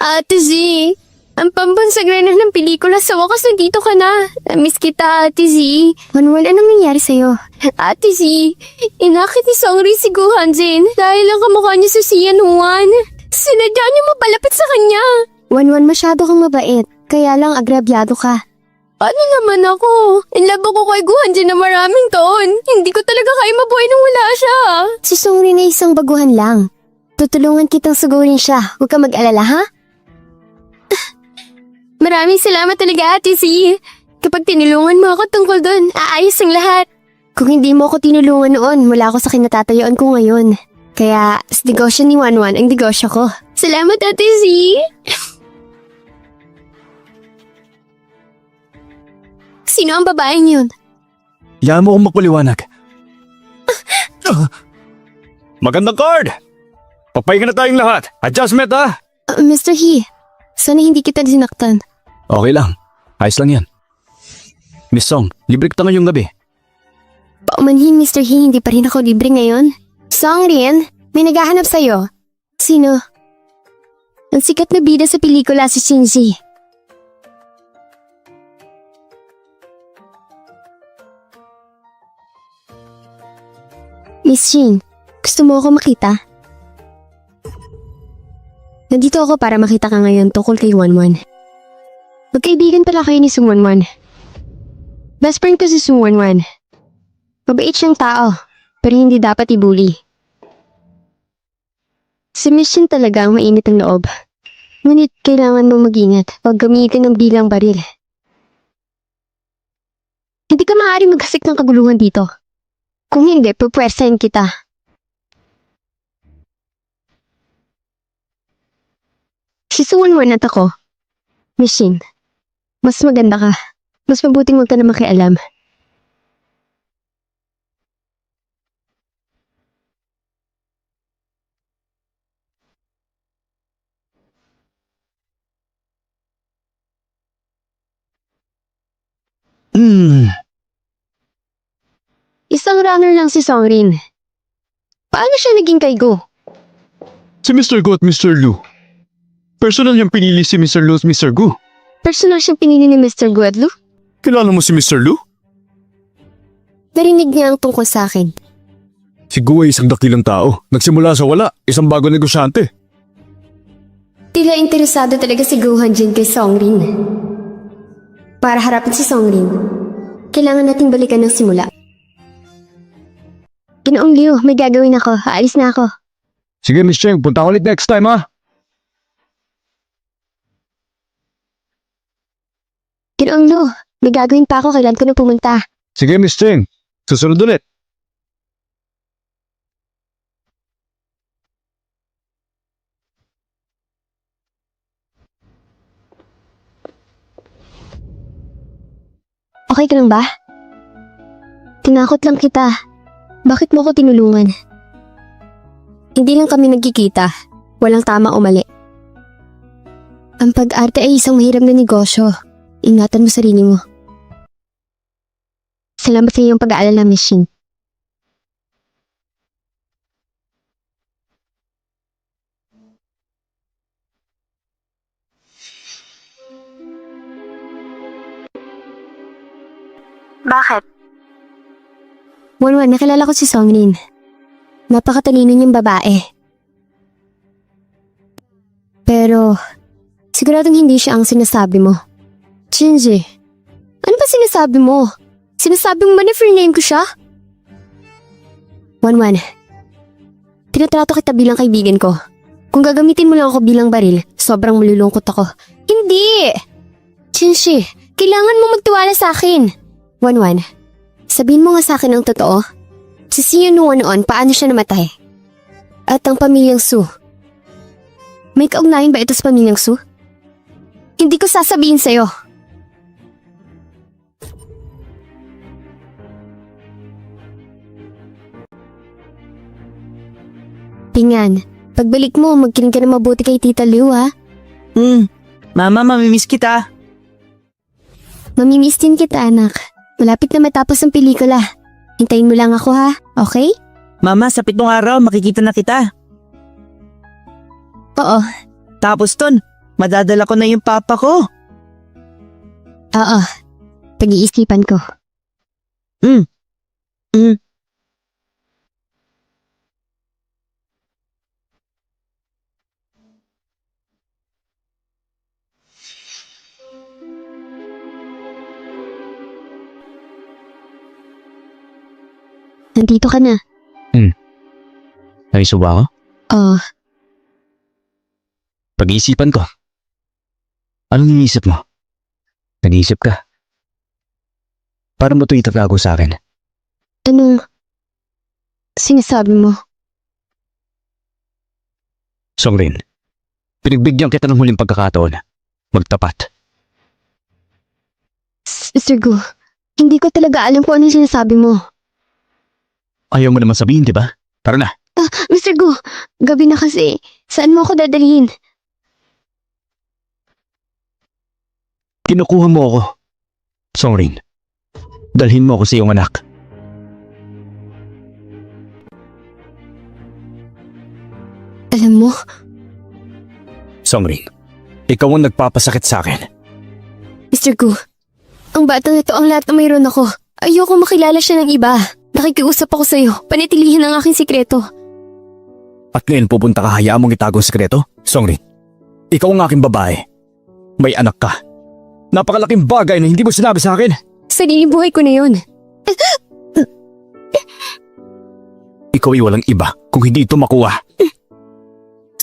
Ate Z, ang pambansagrana ng pelikula sa wakas nandito ka na. Miss kita, Ate Z. Wanwan, anong nangyari sa'yo? Ate Z, inakit ni Songri si Gu Hanjin dahil ang kamukha niya sa Sian Juan. Sinadya niya mapalapit sa kanya. Wanwan, masyado kang mabait. Kaya lang agrabyado ka. Ano naman ako? In love ako kay Gu Hanjin na maraming taon. Hindi ko talaga kaya mabuhay nang wala siya. Si Songri na isang baguhan lang. Tutulungan kitang sugurin siya. Huwag ka mag-alala, ha? Maraming salamat talaga, Ate Z. Kapag tinulungan mo ako tungkol doon, aayos ang lahat. Kung hindi mo ako tinulungan noon, mula ako sa kinatatayuan ko ngayon. Kaya, sa negosyo ni Wanwan ang negosyo ko. Salamat, Ate Z. Sino ang babaeng yun? Hayaan mo akong magpaliwanag. Magandang card! Papahinga na tayong lahat. Adjustment ha! Mr. He, sana hindi kita sinaktan. Okay lang. Ayos lang yan. Miss Song, libre kita ngayong gabi. Paumanhin, Mr. He, hindi pa rin ako libre ngayon. Songrin, may naghahanap sa'yo. Sino? Ang sikat na bida sa pelikula si Shinji. Miss Shin, gusto mo ako makita? Nandito ako para makita ka ngayon tungkol kay Wanwan. Magkaibigan pala kayo ni Sung Wanwan. Best friend ko si Sung Wanwan. Mabait siyang tao, pero hindi dapat ibuli. Si Miss Shin talaga ang mainit ang loob. Ngunit kailangan mong mag-ingat pag gamitin ng bilang baril. Hindi ka maaari maghasik ng kaguluhan dito. Kung hindi, pupwersahin kita. Si Sung Wanwan at ako, Miss Shin, mas maganda ka. Mas mabuting huwag ka na makialam. Isang runner lang si Songrin. Paano siya naging kay Go? Si Mr. Gu at Mr. Lu. Personal niyang pinili si Mr. Lu at Mr. Gu. Personal siyang pinili ni Mr. Guadlu? Kilala mo si Mr. Lu? Narinig niya ang tungkol sa akin. Si Gu ay isang dakilang tao. Nagsimula sa wala, isang bago negosyante. Tila interesado talaga si Gu Hanjin kay Songrin. Para harapin si Songrin, kailangan nating balikan ng simula. Ginoong Liu, may gagawin ako. Aalis na ako. Sige, Miss Cheng, punta ulit next time ha. Ginoong Liu, may gagawin pa ako. Kailan ko na pumunta. Sige, Miss Cheng. Susunod ulit. Okay ka lang ba? Tinakot lang kita. Bakit mo ko tinulungan? Hindi lang kami nagkikita. Walang tama o mali. Ang pag-arte ay isang mahirap na negosyo. Ingatan mo sarili mo. Salamat sa iyong pag-aalala, Miss Shin. Bakit? Wanwan, nakilala ko si Songrin. Napakatalino niyang babae. Pero, siguradong hindi siya ang sinasabi mo. Shinji, ano ba sinasabi mo? Sinasabi mo ba na free name ko siya? Wanwan, tinatrato kita bilang kaibigan ko. Kung gagamitin mo lang ako bilang baril, sobrang malulungkot ako. Hindi! Shinji, kailangan mo magtiwala sa akin. Wanwan, sabihin mo nga sa akin ang totoo. Si Sian noon, paano siya namatay? At ang pamilyang Su. May kaugnayan ba ito sa pamilyang Su? Hindi ko sasabihin sa'yo. Pingan, pagbalik mo, magkinig ka na mabuti kay Tita Liu, ha? Mama, mamimiss kita. Mamimiss din kita, anak. Malapit na matapos ang pelikula. Hintayin mo lang ako, ha? Okay? Mama, sa 7 araw, makikita na kita. Oo. Tapos ton, Madadala ko na yung papa ko. Oo. Pag-iisipan ko. Mm. Mm. Nandito ka na. Naiso ba ako? Oh, Pag-iisipan ko. Anong iniisip mo? Nag-iisip ka? Para mo ito itatago sa akin. anong sinasabi mo? Songrin, pinagbigyan kita ng huling pagkakataon. Magtapat. Sir Gu, hindi ko talaga alam kung ano yung sinasabi mo. Ayaw mo naman sabihin, di ba? Tara na. Mr. Gu, gabi na kasi. Saan mo ako dadalhin? Kinukuha mo ako. Songrin, dalhin mo ako sa iyong anak. Alam mo, Songrin, ikaw ang nagpapasakit sa akin. Mr. Gu, ang batang ito ang lahat na mayroon ako. Ayoko makilala siya ng iba. Nakikiusap ako sa'yo. Panitilihin ang aking sikreto. At ngayon pupunta ka, hayaan mong itago ang sekreto? Songrin, ikaw ang aking babae. May anak ka. Napakalaking bagay na hindi mo sinabi sa akin. Sariling buhay ko na yun. Ikaw ay walang iba kung hindi ito makuha.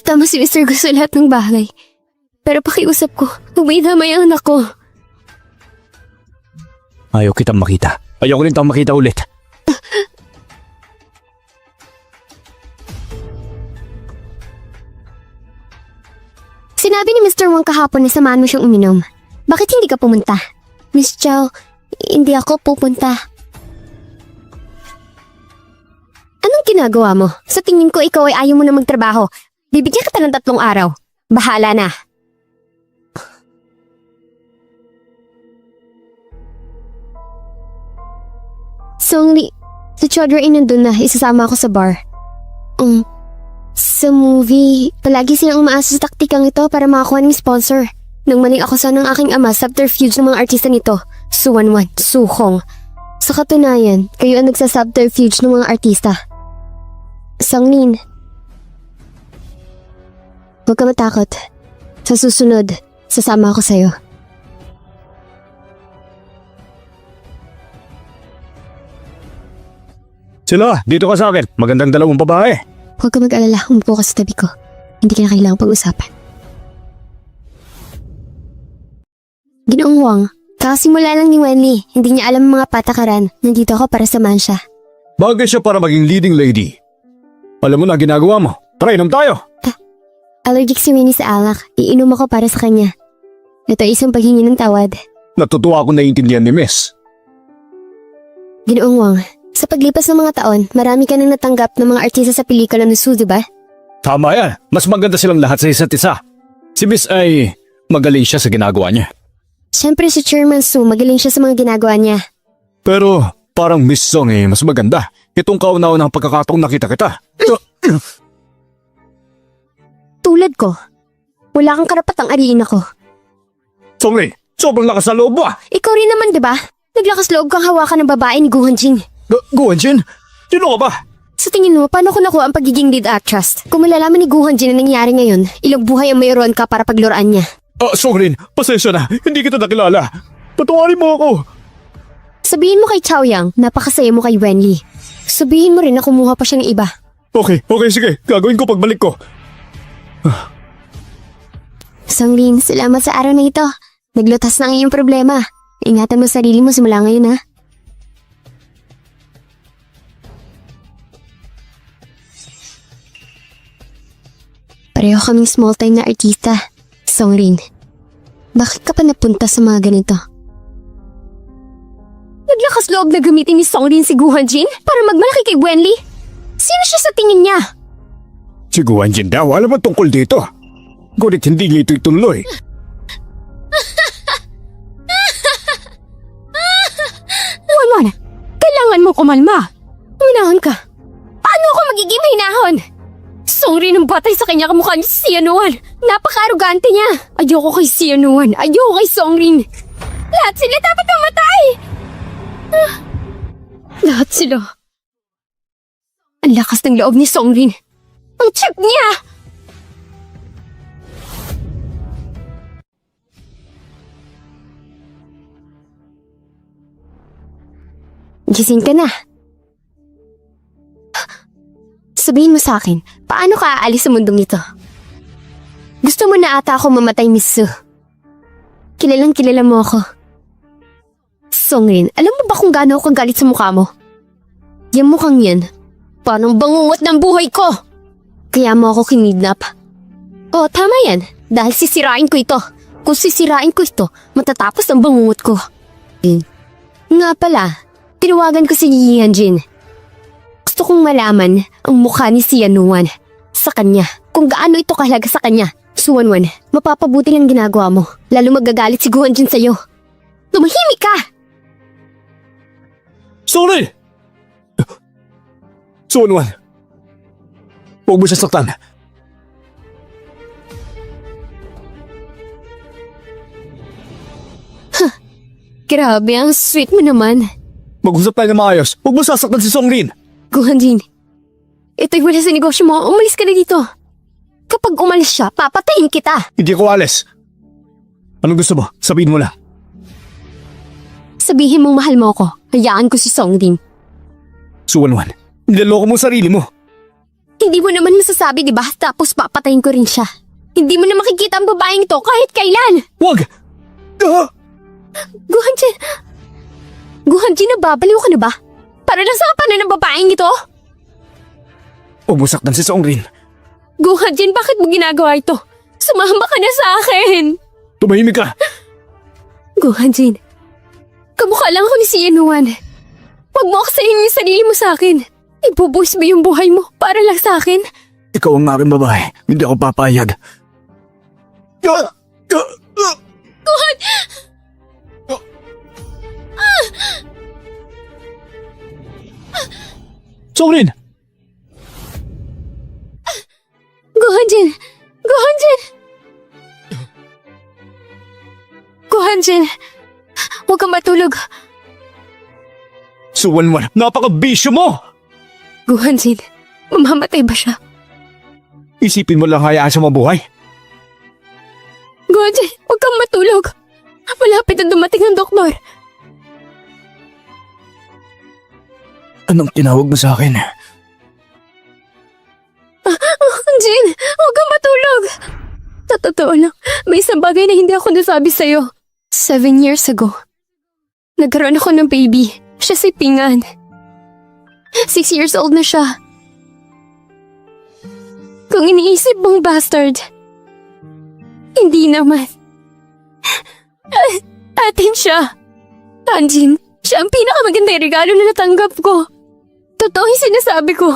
Tama si Mr. Gu sa lahat ng bagay. Pero pakiusap ko, huwag may damay ang anak ko. Ayaw kitang makita. Ayaw ko rin tang makita ulit. Sinabi ni Mr. Wang kahapon na samahan mo siyang uminom. Bakit hindi ka pumunta? Miss Chow, hindi ako pupunta. Anong ginagawa mo? Sa tingin ko ikaw ay ayaw mo na magtrabaho. Bibigyan kita ng 3 araw. Bahala na. Songli, si Chodra ay nandun na. Isasama ako sa bar. Sa movie, palagi silang umaasa sa taktikang ito para makakuha ng sponsor. Nang maling akusan ng aking ama, subterfuge ng mga artista nito. Suwanwan, Suhong. Sa katunayan, kayo ang nagsasubterfuge ng mga artista. Songlin, huwag ka matakot. Sa susunod, sasama ako sa'yo. Sila, dito ka sa akin. Magandang dalawang babae. Huwag ka mag-alala, umupo ka sa tabi ko. Hindi ka na kailangang pag-usapan. Ginoong Wang, kakasimula lang ni Wenli. Hindi niya alam ang mga patakaran. Nandito ako para samahan siya. Bagay siya para maging leading lady. Alam mo na ginagawa mo. Tara, inom tayo. Allergic si Winnie sa alak. Iinom ako para sa kanya. Ito ay isang paghingi ng tawad. Natutuwa ako naiintindihan ni Miss. Ginoong Wang, sa paglipas ng mga taon, marami ka nang natanggap ng mga artista sa pelikula ng Su, di ba? Tama yan. Mas maganda silang lahat sa isa't isa. Si Miss ay magaling siya sa ginagawa niya. Siyempre si Chairman Su, magaling siya sa mga ginagawa niya. Pero parang Miss Song mas maganda. Itong kauna-unang pagkakataong nakita kita. Tulad ko. Wala kang karapatang ariin ako. Songli, sobrang lakas sa loob mo ah. Ikaw rin naman, di ba? Naglakas loob kang hawakan ng babae ni Gu Hanjin. Guanjin? Sino ka ba? Sa tingin mo, paano ko nakuha ang pagiging lead actress? Kung malalaman ni Gu Hanjin na nangyari ngayon, ilang buhay ang mayroon ka para pagluraan niya. Songrin, pasensya na. Hindi kita nakilala. Patawarin mo ako. Sabihin mo kay Chaoyang, napakasaya mo kay Wenli. Sabihin mo rin na kumuha pa siya ng iba. Okay, sige. Gagawin ko pagbalik ko. Songlin, salamat sa araw na ito. Naglutas na ang iyong problema. Ingatan mo sarili mo simula ngayon, ha? Pareho kaming small-time na artista. Songlin, bakit ka pa napunta sa mga ganito? Naglakas loob na gamitin ni Songlin si Gu Hanjin para magmalaki kay Wenli? Sino siya sa tingin niya? Si Guanjin daw, alam mo tungkol dito. Ngunit hindi niya ito ituloy. Wanwan, kailangan mo kumalma. Hinahon ka. Paano ako magiging mahinahon? Songrin ang batay sa kanya kamukha ni Sianuan. Napaka-arugante niya. Ayoko kay Sianuan. Ayoko kay Songrin. Lahat sila dapat mamatay. Lahat sila. Ang lakas ng loob ni Songrin. Ang cheap niya! Gising ka na. Sabihin mo sa akin, paano ka aalis sa mundong ito? Gusto mo na ata ako mamatay, Miss Su. Kilalang kilala mo ako. Songrin, alam mo ba kung gaano ako galit sa mukha mo? Yung mukhang yan, parang bangungot ng buhay ko. Kaya mo ako kinidnap. Oo, tama yan. Dahil sisirain ko ito. Kung sisirain ko ito, matatapos ang bangungot ko. Nga pala, tinawagan ko si Yihanjin. Gusto kong malaman ang mukha ni Sianuan sa kanya. Kung gaano ito kahalaga sa kanya. Suwanwan, mapapabuti lang ginagawa mo. Lalo magagalit si Guhanjin sa'yo. Tumahimik ka! Songrin! Suwanwan! Huwag mo siya saktan. Grabe, ang sweet mo naman. Mag-usap tayo na maayos. Huwag mo sasaktan si Songrin. Guhanjin, ito'y wala sa negosyo mo. Umalis ka na dito. Kapag umalis siya, papatayin kita. Hindi ko alis. Anong gusto mo? Sabihin mo lang. Sabihin mong mahal mo ako. Hayaan ko si Songrin. Suwanwan, niloloko mo sarili mo. Hindi mo naman masasabi, di ba? Tapos papatayin ko rin siya. Hindi mo na makikita ang babaeng ito kahit kailan. Wag! Guhanjin! Guhanjin, nababaliw ka na ba? Para lang sa kapanan ng babaeng ito? Huwag mo saktan si Songrin. Guhanjin, bakit mo ginagawa ito? Sumama ka na sa akin! Tumahimik ka. Guhanjin, kamukha lang ako ni Sianuan. Huwag mo aksayin yung sarili mo sa akin. Ibubuhos mo yung buhay mo para lang sa akin. Ikaw ang aking babae. Hindi ako papayag. Guhan! Songrin! Guhanjin! Guhanjin! Guhanjin! Huwag kang matulog. Suwanwan, napaka-bisyo mo! Guhanjin, mamamatay ba siya? Isipin mo lang hayaan siya mabuhay. Guhanjin, huwag kang matulog. Malapit na dumating ang doktor. Anong tinawag mo sa akin? Guhanjin, huwag kang matulog. Sa totoo lang, may isang bagay na hindi ako nasabi sa'yo. 7 years ago, nagkaroon ako ng baby. Siya si Pingan. 6 years old na siya. Kung iniisip mong bastard, hindi naman. Atin siya. Hanjin, siya ang pinakamagandang regalo na natanggap ko. Totoo yung sinasabi ko.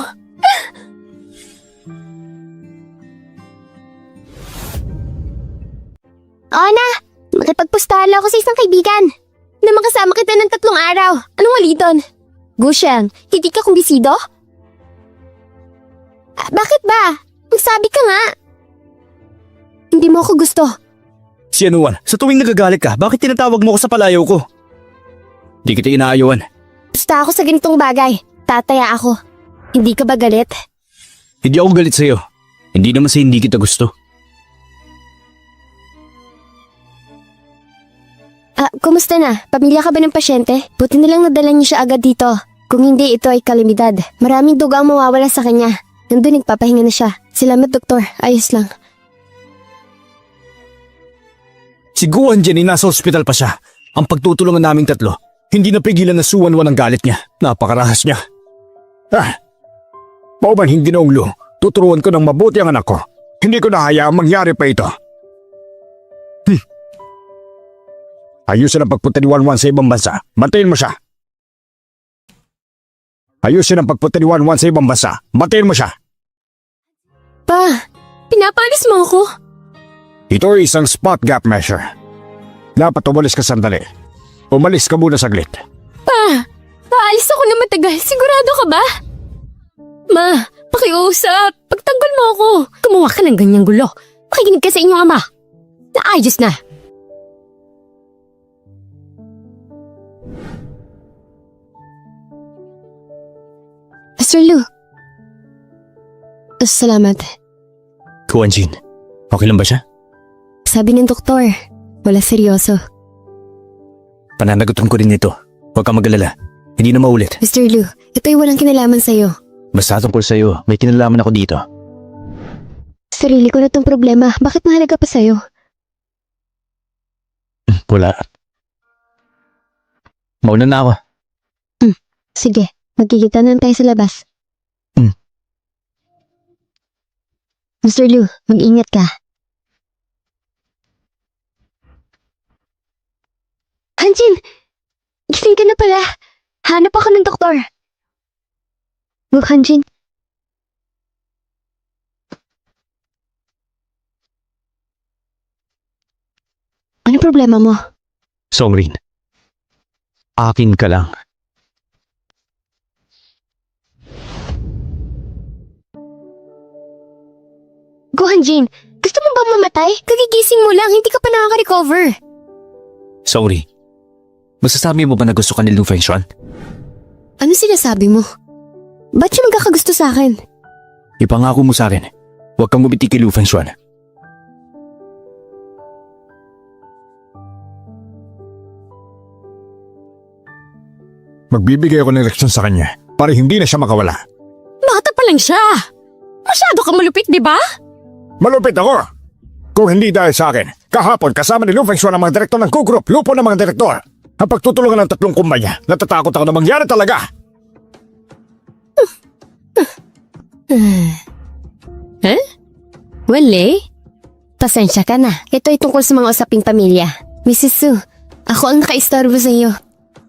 Oo na, makipagpustahan ako sa isang kaibigan na makasama kita ng 3 araw. Anong mali doon? Gusheng, hindi ka kumbisido? Bakit ba? Magsabi ka nga. Hindi mo ako gusto. Sianuan, sa tuwing nagagalit ka, bakit tinatawag mo ko sa palayaw ko? Di kita inaayawan. Basta ako sa ganitong bagay. Tataya ako. Hindi ka ba galit? Hindi ako galit sa'yo. Hindi naman sa hindi kita gusto. Kumusta na? Pamilya ka ba ng pasyente? Buti na lang nadala niyo siya agad dito. Kung hindi, ito ay kalamidad. Maraming dugo ang mawawala sa kanya. Nandun nagpapahinga na siya. Salamat, doktor. Ayos lang. Si Guhanjin ay nasa ospital pa siya. Ang pagtutulungan naming 3, hindi napigilan na suwanwan ang galit niya. Napakarahas niya. Pauban hindi na unglo. Tuturuan ko ng mabuti ang anak ko. Hindi ko na hayaang mangyari pa ito. Ayusin ang pagpunta ni Wanwan sa ibang bansa. Bantayin mo siya. Ayusin ang pagpunta ni Wanwan sa ibang bansa. Bantayin mo siya. Pa, pinapalis mo ako? Ito ay isang spot gap measure. Dapat umalis ka sandali. Umalis ka muna saglit. Pa, aalis ako na matagal. Sigurado ka ba? Ma, pakiusap. Ipagtanggol mo ako. Gumawa ka ng ganyang gulo. Makikinig ka sa inyong ama. Naayos na. Mr. Lu. Salamat. Kuan Jin, okay lang ba siya? Sabi ng doktor, wala seryoso. Pananagutan ko rin ito. Huwag kang mag-alala. Hindi na maulit. Mr. Lu, ito'y walang kinalaman sa'yo. Basta tungkol sa'yo, may kinalaman ako dito. Sarili ko na tong problema. Bakit mahalaga pa sa'yo? Wala. Mauna na ako. Sige, magkikita na tayo sa labas. Mr. Lu, mag-ingat ka. Hanjin! Gising ka na pala. Hanap ako ng doktor. Hanjin. Ano problema mo? Songrin, akin ka lang. Hanjin, gusto mo bang mamatay? Kagigising mo lang, hindi ka pa nakaka-recover. Songri, masasabi mo ba na gusto ka ni Lu Fengshuan? Ano sinasabi mo? Ba't siya magkakagusto sa akin? Ipangako mo sa akin, huwag kang bumiti kay Lu Fengshuan. Magbibigay ako ng leksyon sa kanya para hindi na siya makawala. Bata pa lang siya. Masyado ka malupit, di ba? Malupit ako! Kung hindi dahil sa akin, kahapon kasama ni Lu Fengshuan ang mga direktor ng Q-Group, lupo ng mga direktor. Ang pagtutulungan ng 3 kumpanya, natatakot ako na mangyari talaga. Wale? Pasensya ka na. Ito ay tungkol sa mga usaping pamilya. Mrs. Su, ako ang nakaistorbo sa iyo.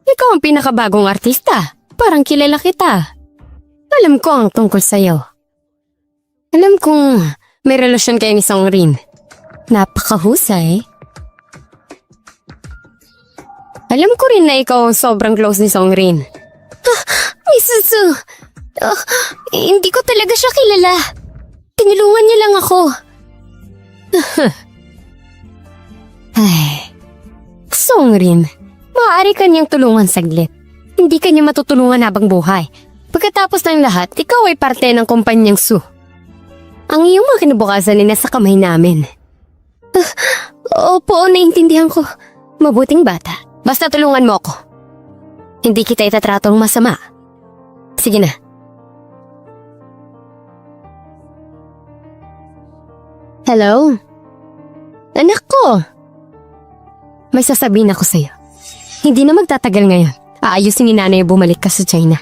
Ikaw ang pinakabagong artista. Parang kilala kita. Alam ko ang tungkol sa iyo. Alam kong may relasyon kayo ni Songrin. Napakahusay. Alam ko rin na ikaw ang sobrang close ni Songrin. Mrs. Su, hindi ko talaga siya kilala. Tinulungan niya lang ako. Ay, Songrin, maaari ka niyang tulungan saglit. Hindi ka niya matutulungan habang buhay. Pagkatapos ng lahat, ikaw ay parte ng kumpanyang Su. Ang iyong mga kinabukasan ay nasa kamay namin. Opo, naiintindihan ko. Mabuting bata. Basta tulungan mo ako. Hindi kita itatratong masama. Sige na. Hello? Anak ko! May sasabihin ako sa'yo. Hindi na magtatagal ngayon. Aayusin ni nanay bumalik ka sa China.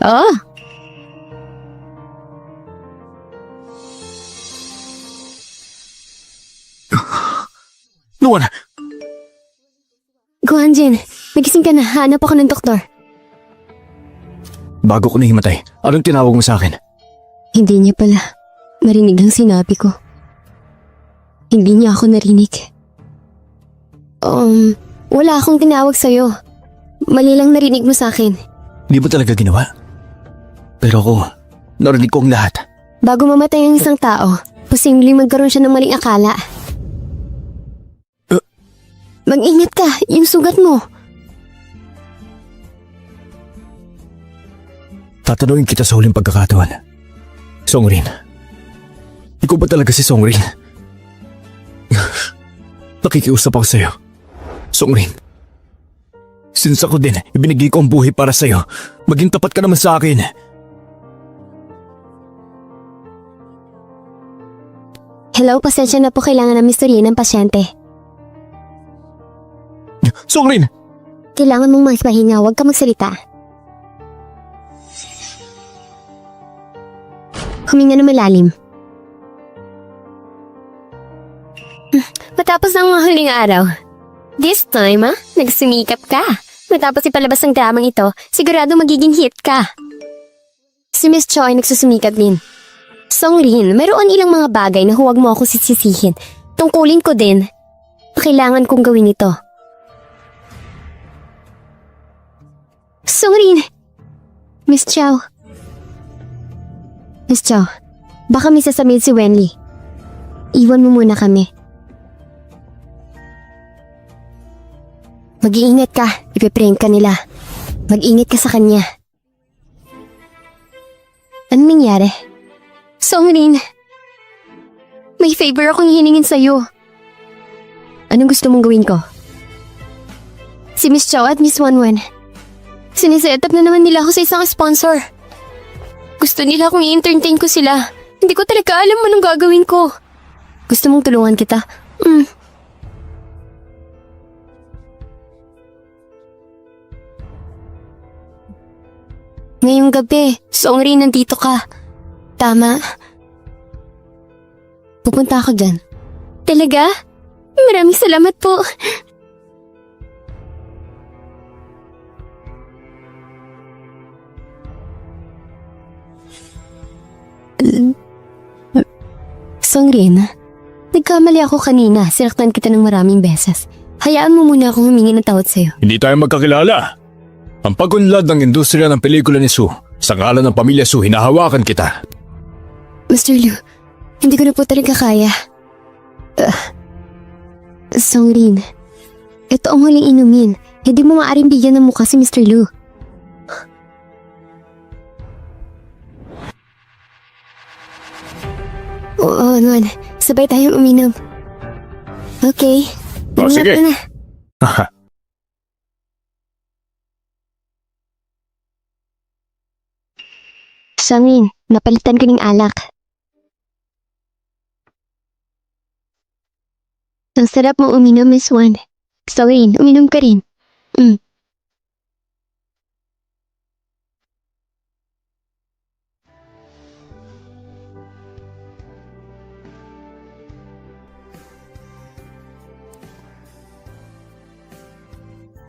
Oh! Luan! Guanjin, nagising ka na. Hanap ako ng doktor. Bago ko nahimatay, anong tinawag mo sa akin? Hindi niya pala. Marinig ang sinabi ko. Hindi niya ako narinig. Wala akong tinawag sa'yo. Mali lang narinig mo sa akin. Di mo talaga ginawa? Pero ako, narinig ko ang lahat. Bago mamatay ang isang tao, posibleng magkaroon siya ng maling akala. Mag-ingat ka, yung sugat mo. Tatanungin kita sa huling pagkakataon. Songrin, ikaw ba talaga si Songrin? Nakikiusap ako sa'yo. Songrin, since ako din, ibinigay ko ang buhay para sa'yo. Maging tapat ka naman sa akin. Hello, pasensya na po, kailangan na misturyin ng pasyente. Songrin! Kailangan mong magpahinga, huwag ka magsalita. Huminga na malalim. Matapos ang mga huling araw. This time, nagsumikap ka. Matapos ipalabas ang dramang ito, sigurado magiging hit ka. Si Miss Cho ay nagsusumikap din. Songrin, mayroon ilang mga bagay na huwag mo ako sisisihin. Tungkulin ko din. Kailangan kong gawin ito. Songrin! Miss Chow. Miss Chow, baka may sasabihin si Wenli. Iwan mo muna kami. Mag-iingat ka. Ipiprank ka nila. Mag-ingat ka sa kanya. Anong nangyari? Songrin, may favor akong hiningin sa'yo. Anong gusto mong gawin ko? Si Miss Chow at Miss Wanwan, siniset up na naman nila ako sa isang sponsor. Gusto nila akong i-entertain ko sila. Hindi ko talaga alam anong gagawin ko. Gusto mong tulungan kita? Ngayong gabi, Songrin, nandito ka. Tama. Pupunta ako dyan. Talaga? Maraming salamat po. Songrin, nagkamali ako kanina. Sinaktan kita ng maraming beses. Hayaan mo muna akong humingi ng tawad sa'yo. Hindi tayo magkakilala. Ang pagunlad ng industriya ng pelikula ni Sue, sa ngalan ng pamilya Sue, hinahawakan kita. Mr. Liu, hindi ko na po talaga kaya. Songrin, ito ang huling inumin. Hindi mo maaaring bigyan ng mukha si Mr. Liu. Oo, Nuan. Sabay tayong uminom. Okay. O, sige. Ingat ka na. Haha. Songrin, napalitan ko ng alak. Ang sarap mo uminom, Miss Wan. Songrin, uminom ka rin.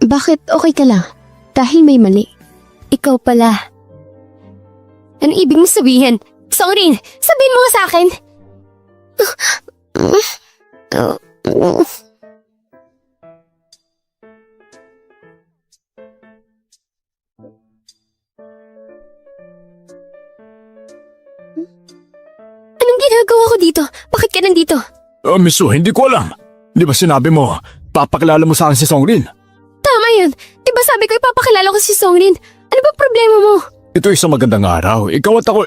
Bakit okay ka lang? Dahil may mali. Ikaw pala. Ano ibig mo sabihin? Songrin, sabihin mo nga sa akin. Anong ginagawa ko dito? Bakit ka nandito? Miss Sue, hindi ko alam. Di ba sinabi mo, papakilala mo sa akin si Songrin? Tama yun. Diba sabi ko ipapakilala ko si Songrin? Ano ba problema mo? Ito isang magandang araw. Ikaw at ako...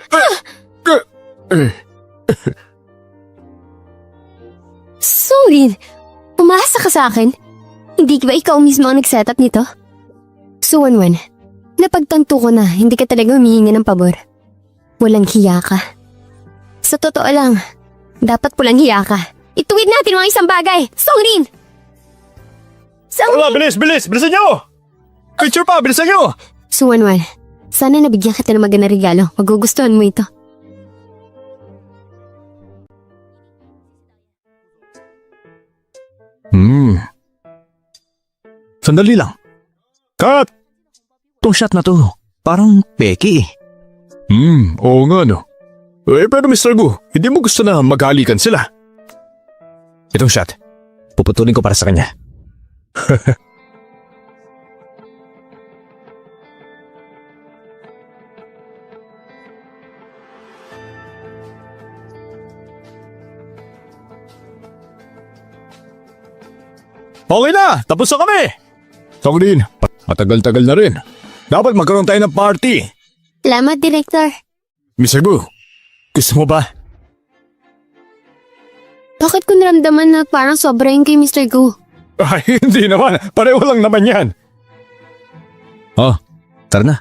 Songrin, umasa ka sa akin? Hindi ba ikaw mismo ang nag-set up nito? So, Wanwan, napagtanto ko na hindi ka talaga humihinga ng pabor. Walang hiya ka. Sa totoo lang, dapat pulang hiya ka. Ituwid natin mga isang bagay. Songrin! Wala, bilis! Bilisan niyo! Picture pa! Bilisan niyo! So, Wanwan, sana nabigyan kita ng magandang regalo. Magugustuhan mo ito. Sandali lang. Cut! Tong shot na to, parang peki eh. Oo nga no. Pero Mr. Gu, hindi mo gusto na maghalikan sila. Itong shot, puputulin ko para sa kanya. Okay na! Tapos na kami! Songrin, matagal-tagal na rin. Dapat magkaroon tayo ng party. Salamat, Director. Mr. Gu, gusto mo ba? Bakit ko naramdaman na parang sobra yung kay Mr. Gu? Ay, hindi naman. Pareho lang naman yan. Oh, tara na.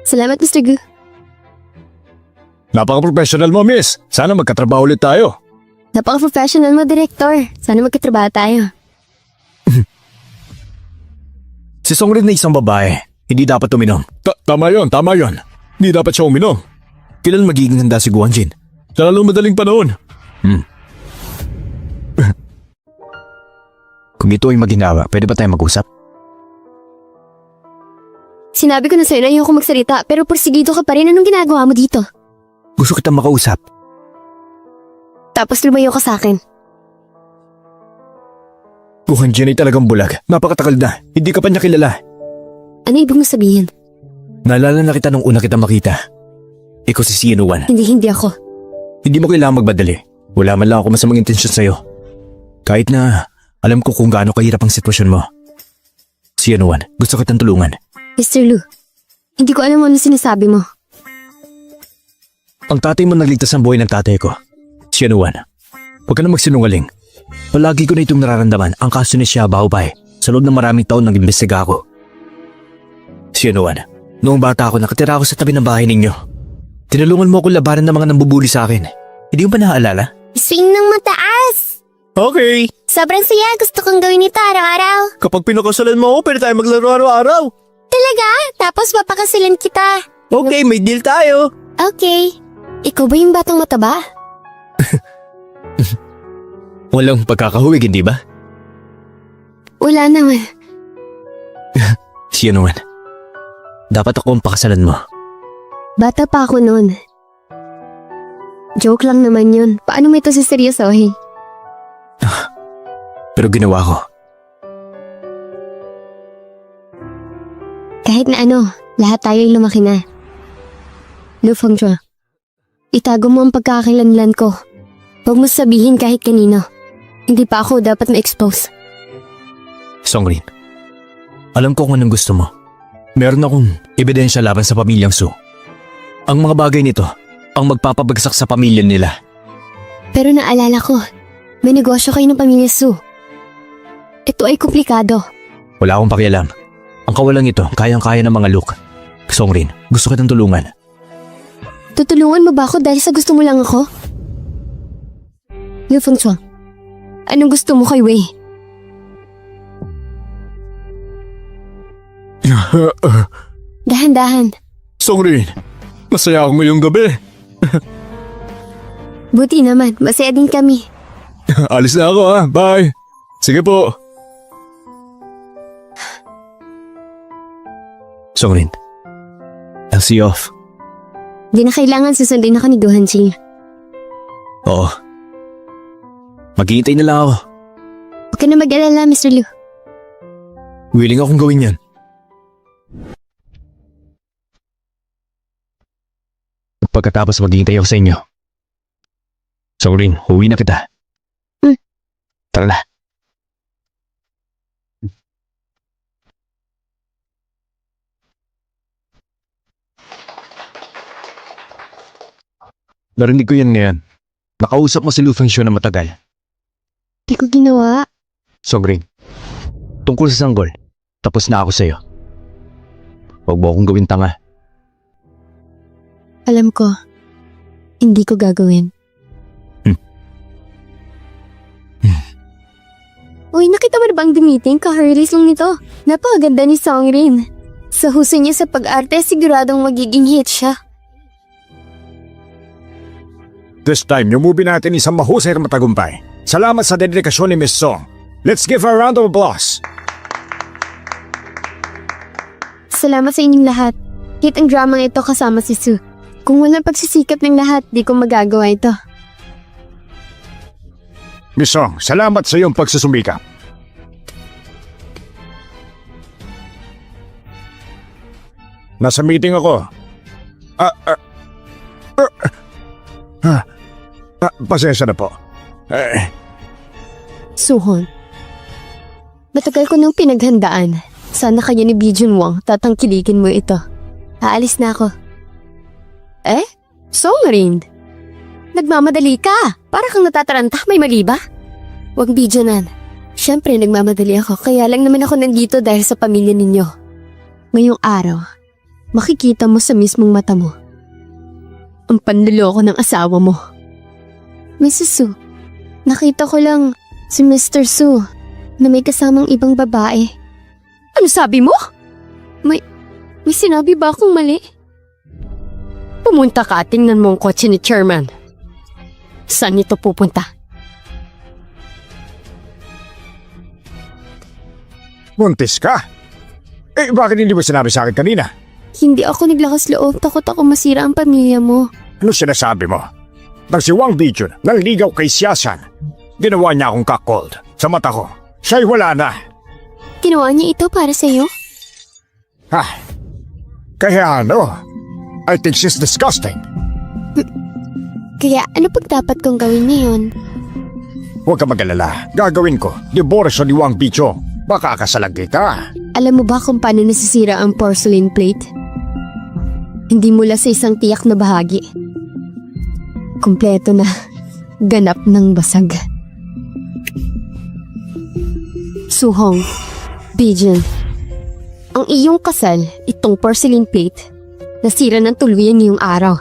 Salamat, Mr. Gu. Napaka-professional mo, miss. Sana magkatrabaho ulit tayo. Napaka-professional mo, Director. Sana magkatrabaho tayo. Si Songrin na isang babae, hindi dapat uminom. Tama yon. Hindi dapat siya uminom. Kailan magiging handa si Guanjin? Sa lalong madaling panahon. Kung ito ay maginawa, pwede ba tayo mag-usap? Sinabi ko na sa'yo na ayoko magsalita, pero porsigido ka pa rin. Anong ginagawa mo dito? Gusto kitang makausap. Tapos lumayo ka sa akin. Guanjin ay talagang bulag. Napakatagal na. Hindi ka pa niya kilala. Ano ibig mo sabihin? Naalala na kita nung una kita makita. Ikaw si Sinuan. Hindi ako. Hindi mo kailangang magbadali. Wala man lang ako masamang intensyon sa'yo. Kahit na alam ko kung gaano kahirap ang sitwasyon mo. Sinuan, gusto kitang tulungan. Mr. Lu, hindi ko alam ano sinasabi mo. Ang tatay mo nagligtas ng buhay ng tatay ko. Sinuan, huwag ka na magsinungaling. Palagi ko na itong nararamdaman ang kaso ni Xia Baobei sa loob ng maraming taon nag-imbestiga ako. Sinuan, noong bata ako nakatira ako sa tabi ng bahay ninyo. Tinulungan mo ako labanan ng mga nambubuli sa akin. Hindi mo ba naaalala? Swing ng mataas! Okay. Sobrang saya, gusto kong gawin ito araw-araw. Kapag pinakasalan mo ako, pwede tayo maglaro araw-araw. Talaga? Tapos papakasalan kita. Okay, may deal tayo. Okay. Ikaw ba yung batang mataba? Walang pagkakahuwig, hindi ba? Wala naman. Sinuan, dapat ako ang pakasalan mo. Bata pa ako noon. Joke lang naman yun. Paano mo ito siseryosohin? Pero ginawa ko. Kahit na ano, lahat tayo ay lumaki na. Lu Fengzhuo, itago mo ang pagkakakilanlan ko. Huwag mo sabihin kahit kanino. Hindi pa ako dapat ma-expose. Songrin, alam ko kung anong gusto mo. Meron akong ebidensya laban sa pamilyang Su. Ang mga bagay nito ang magpapabagsak sa pamilya nila. Pero naalala ko, may negosyo kayo ng pamilya Su. Ito ay komplikado. Wala akong pakialam. Ang kawalang ito, kayang-kaya ng mga Luke. Songrin, gusto kitang tulungan. Tutulungan mo ba ako dahil sa gusto mo lang ako? Lu Fengzhuo, anong gusto mo kay Wei? Dahan-dahan. Songrin, masaya ako ngayong gabi. Buti naman, masaya din kami. Alis na ako ha, bye. Sige po. Songrin, I'll see you off. Di na kailangan susundin ako ni Gohanjin. Oo. Maghihintay na lang ako. Huwag ka na mag-alala, Mr. Lu. Willing akong gawin yan. Pagkatapos maghihintay ako sa inyo. Songrin, huwi na kita. Tara na. Narinig ko yan ngayon. Nakausap mo si Lu Fengzhuo na matagal. Di ko ginawa. Songrin, tungkol sa sanggol, tapos na ako sa'yo. Huwag mo akong gawin tanga. Alam ko, hindi ko gagawin. Uy, nakita mo na bang meeting? Ka-hurries lang nito. Napakaganda ni Songrin. Sa huso niya sa pag-arte, siguradong magiging hit siya. This time, yung movie natin isang mahusay na matagumpay. Salamat sa dedikasyon ni Miss Song. Let's give her a round of applause. Salamat sa inyong lahat. Hit ang drama ito kasama si Su. Kung walang pagsisikap ng lahat, di ko magagawa ito. Miss Song, salamat sa iyong pagsusumikap. Nasa meeting ako. Pasensya na po. Suhon. Matagal ko nang pinaghandaan. Sana kayo ni Bijun Wang tatangkilikin mo ito. Aalis na ako. Songrin. Nagmamadali ka. Para kang natataranta, may mali ba? Huwag Bijunan. Siyempre nagmamadali ako, kaya lang naman ako nandito dahil sa pamilya ninyo. Ngayong araw, makikita mo sa mismong mata mo ang panluloko ng asawa mo. Mrs. Su, nakita ko lang si Mr. Su na may kasamang ibang babae. Ano sabi mo? May sinabi ba akong mali? Pumunta ka at tingnan mo ang kotse ni Chairman. Saan ito pupunta? Buntis ka? Bakit hindi mo sinabi sa akin kanina? Hindi ako naglakas loob. Takot ako masira ang pamilya mo. Ano sinasabi mo? Nang si Wang Bijun nanligaw kay Xiaoshan, ginawa niya akong cuckold sa mata ko. Siya'y wala na. Ginawa niya ito para sa'yo? Kaya ano, I think she's disgusting. Kaya ano pag dapat kong gawin ngayon? Huwag ka mag-alala. Gagawin ko. Divorce ni Wang Bichong. Makakasalang kita. Alam mo ba kung paano nasisira ang porcelain plate? Hindi mula sa isang tiyak na bahagi. Kumpleto na. Ganap ng basag. Suhong, Bijin, ang iyong kasal, itong porcelain plate, nasira ng tuluyan ngayong araw.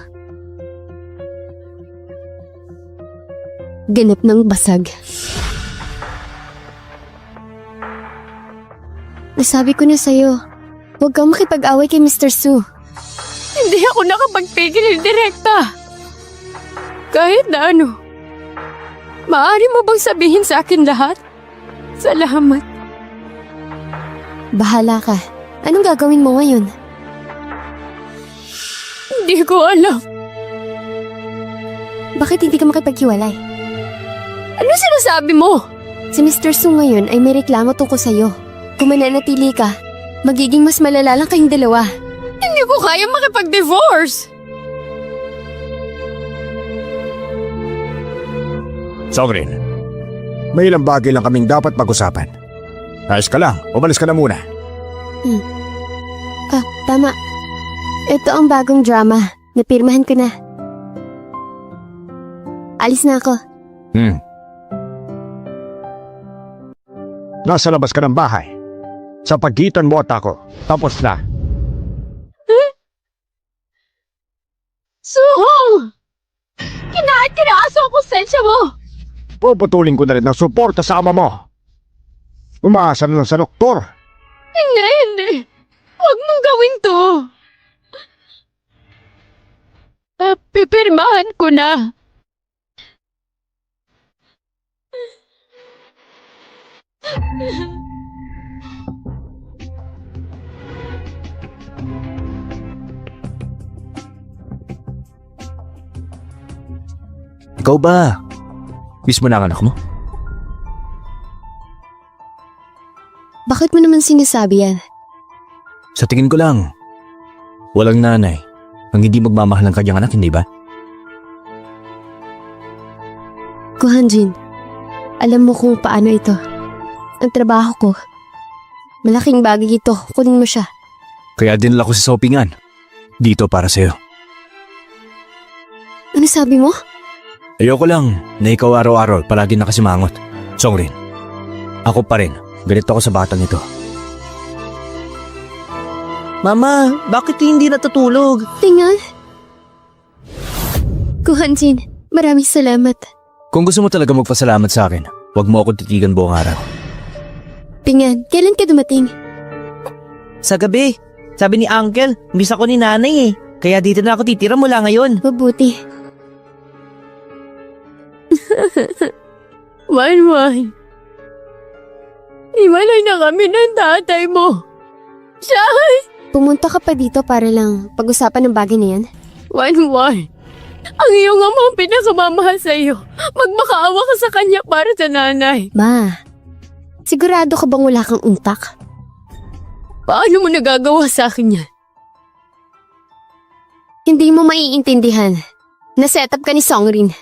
Ganap ng basag. Nasabi ko na sa'yo, huwag kang makipag-away kay Mr. Su. Hindi ako nakapagpigil direkta. Kahit na ano. Maaari mo bang sabihin sa akin lahat? Salamat. Bahala ka. Anong gagawin mo ngayon? Hindi ko alam. Bakit hindi ka makipaghiwalay? Ano sinasabi mo? Si Mr. Su ngayon ay may reklamo tungkol sa'yo. Kung mananatili ka, magiging mas malala lang kayong dalawa. Hindi ko kaya makipag-divorce! Songrin, may ilang bagay lang kaming dapat pag-usapan. Ayos ka lang, umalis ka na muna. Tama. Ito ang bagong drama. Napirmahan ko na. Alis na ako. Nasa labas ka ng bahay. Sa pagitan mo at ako. Tapos na. Suhong! Kinaaso ang konsensya mo! Puputulin ko na rin ng suporta sa ama mo. Umaasa na lang sa doktor. Hindi. Huwag mong gawin to. Pipirmahan ko na. Ikaw ba? Miss mo na ang anak mo? Bakit mo naman sinasabi yan? Sa tingin ko lang, walang nanay ang hindi magmamahal ng kanyang anak, hindi ba? Kuhanjin, alam mo kung paano ito. Ang trabaho ko. Malaking bagay ito. Kunin mo siya. Kaya dinala ko sa shoppingan. Dito para sa'yo. Ano sabi mo? Ayoko lang na ikaw araw-araw palagi nakasimangot. Songrin, ako pa rin. Ganito ako sa batang ito. Mama, bakit hindi natutulog? Tingnan. Kuhanjin, maraming salamat. Kung gusto mo talaga magpasalamat sa akin, huwag mo ako titigan buong araw. Pingan, kailan ka dumating? Sa gabi. Sabi ni Uncle, miss ako ni Nanay eh. Kaya dito na ako titira mula ngayon. Mabuti. Wan. Iwalay na kami ng tatay mo. Shay! Pumunta ka pa dito para lang pag-usapan ng bagay na yan? Wan. Ang iyong ama ang pinakamamahal sa iyo. Magmakaawa ka sa kanya para sa nanay. Ma, sigurado ka bang wala kang untak? Paano mo nagagawa sa akin yan? Hindi mo maiintindihan. Na-set up ka ni Songrin.